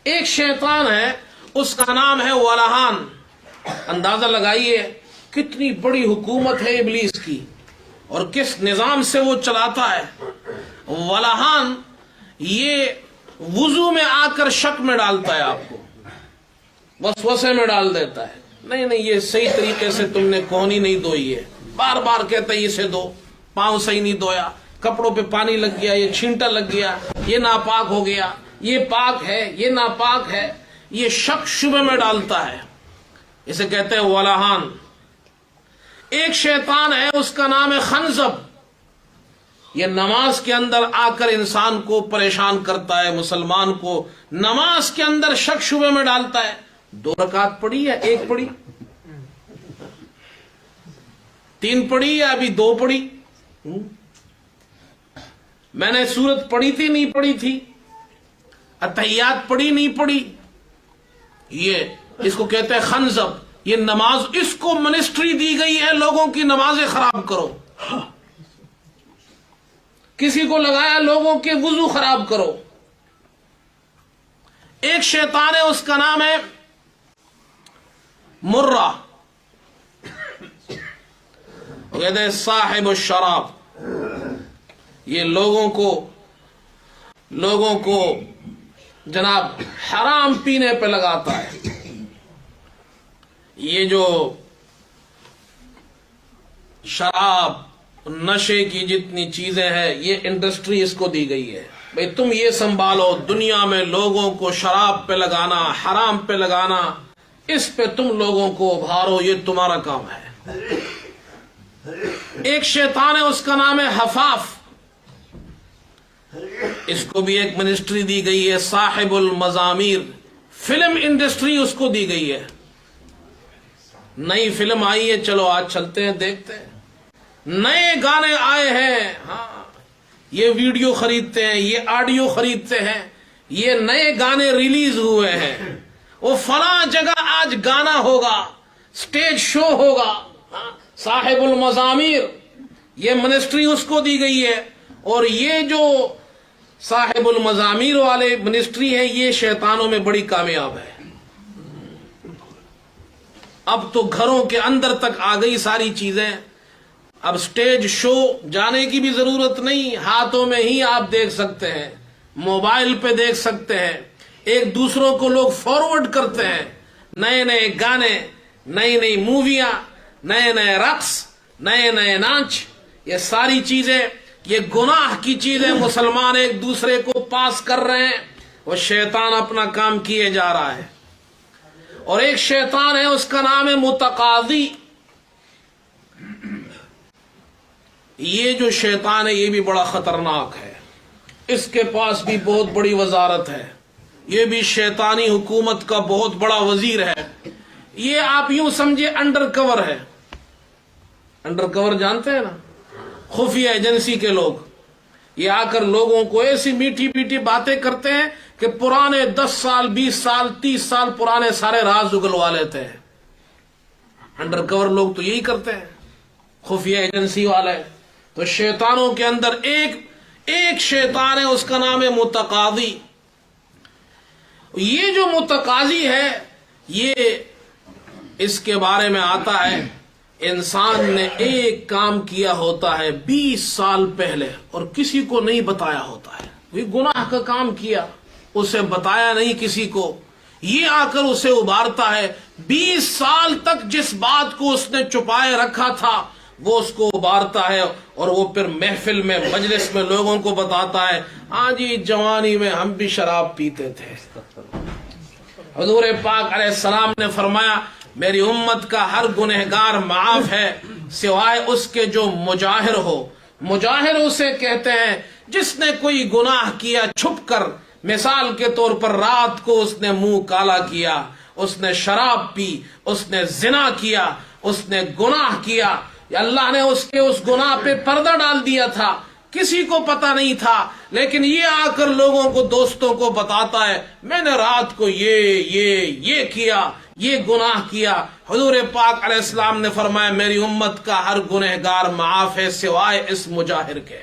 ایک شیطان ہے، اس کا نام ہے ولہان۔ اندازہ لگائیے کتنی بڑی حکومت ہے ابلیس کی اور کس نظام سے وہ چلاتا ہے۔ ولہان یہ وضو میں آ کر شک میں ڈالتا ہے، آپ کو وسوسے میں ڈال دیتا ہے، نہیں نہیں یہ صحیح طریقے سے تم نے کہنی نہیں دھوئی ہے، بار بار کہتا ہے اسے دو، پاؤں صحیح نہیں دھویا، کپڑوں پہ پانی لگ گیا، یہ چھینٹا لگ گیا، یہ ناپاک ہو گیا، یہ پاک ہے، یہ ناپاک ہے، یہ شک شبہ میں ڈالتا ہے، اسے کہتے ہیں ولہان۔ ایک شیطان ہے، اس کا نام ہے خنزب، یہ نماز کے اندر آ کر انسان کو پریشان کرتا ہے، مسلمان کو نماز کے اندر شک شبہ میں ڈالتا ہے۔ 2 رکعت پڑھی یا 1 پڑھی، 3 پڑھی یا ابھی 2 پڑھی، میں نے سورت پڑھی تھی نہیں پڑھی تھی، اتحیات پڑھی نہیں پڑھی، یہ اس کو کہتے ہیں خنزب۔ یہ نماز، اس کو منسٹری دی گئی ہے لوگوں کی نمازیں خراب کرو، کسی کو لگایا لوگوں کے وضو خراب کرو۔ ایک شیطان ہے، اس کا نام ہے مرہ، وہ کہتے ہیں صاحب الشراب، یہ لوگوں کو جناب حرام پینے پہ لگاتا ہے۔ یہ جو شراب، نشے کی جتنی چیزیں ہیں، یہ انڈسٹری اس کو دی گئی ہے، بھئی تم یہ سنبھالو، دنیا میں لوگوں کو شراب پہ لگانا، حرام پہ لگانا، اس پہ تم لوگوں کو ابھارو، یہ تمہارا کام ہے۔ ایک شیطان ہے، اس کا نام ہے حفاف، اس کو بھی ایک منسٹری دی گئی ہے، صاحب المزامیر، فلم انڈسٹری اس کو دی گئی ہے۔ نئی فلم آئی ہے، چلو آج چلتے ہیں دیکھتے ہیں، نئے گانے آئے ہیں، ہاں یہ ویڈیو خریدتے ہیں، یہ آڈیو خریدتے ہیں، یہ نئے گانے ریلیز ہوئے ہیں، وہ فلاں جگہ آج گانا ہوگا، سٹیج شو ہوگا، صاحب المزامیر، یہ منسٹری اس کو دی گئی ہے۔ اور یہ جو صاحب المزامیر والے منسٹری ہے، یہ شیطانوں میں بڑی کامیاب ہے۔ اب تو گھروں کے اندر تک آ گئی ساری چیزیں، اب سٹیج شو جانے کی بھی ضرورت نہیں، ہاتھوں میں ہی آپ دیکھ سکتے ہیں، موبائل پہ دیکھ سکتے ہیں، ایک دوسروں کو لوگ فارورڈ کرتے ہیں، نئے نئے گانے، نئی نئی موویاں، نئے نئے رقص، نئے نئے ناچ، یہ ساری چیزیں، یہ گناہ کی چیزیں مسلمان ایک دوسرے کو پاس کر رہے ہیں، وہ شیطان اپنا کام کیے جا رہا ہے۔ اور ایک شیطان ہے، اس کا نام ہے متقاضی۔ یہ جو شیطان ہے، یہ بھی بڑا خطرناک ہے، اس کے پاس بھی بہت بڑی وزارت ہے، یہ بھی شیطانی حکومت کا بہت بڑا وزیر ہے۔ یہ آپ یوں سمجھے انڈر کور ہے، انڈر کور جانتے ہیں نا، خفیہ ایجنسی کے لوگ، یہ آ کر لوگوں کو ایسی میٹھی میٹھی باتیں کرتے ہیں کہ پرانے 10 سال 20 سال 30 سال پرانے سارے راز اگلوا لیتے ہیں۔ انڈر کور لوگ تو یہی کرتے ہیں، خفیہ ایجنسی والے۔ تو شیطانوں کے اندر ایک شیطان ہے، اس کا نام ہے متقاضی۔ یہ جو متقاضی ہے، یہ اس کے بارے میں آتا ہے، انسان نے ایک کام کیا ہوتا ہے 20 سال پہلے اور کسی کو نہیں بتایا ہوتا ہے، وہ گناہ کا کام کیا، اسے بتایا نہیں کسی کو، یہ آ کر اسے ابھارتا ہے، 20 سال تک جس بات کو اس نے چھپائے رکھا تھا وہ اس کو ابھارتا ہے، اور وہ پھر محفل میں، مجلس میں لوگوں کو بتاتا ہے، ہاں جی جوانی میں ہم بھی شراب پیتے تھے۔ حضور پاک علیہ السلام نے فرمایا، میری امت کا ہر گنہگار معاف ہے سوائے اس کے جو مجاہر ہو۔ مجاہر اسے کہتے ہیں جس نے کوئی گناہ کیا چھپ کر، مثال کے طور پر رات کو اس نے منہ کالا کیا، اس نے شراب پی، اس نے زنا کیا، اس نے گناہ کیا، اللہ نے اس کے اس گناہ پہ پردہ ڈال دیا تھا، کسی کو پتہ نہیں تھا، لیکن یہ آ کر لوگوں کو، دوستوں کو بتاتا ہے، میں نے رات کو یہ کیا، یہ گناہ کیا۔ حضور پاک علیہ السلام نے فرمایا، میری امت کا ہر گنہگار معاف ہے سوائے اس مجاہر کے۔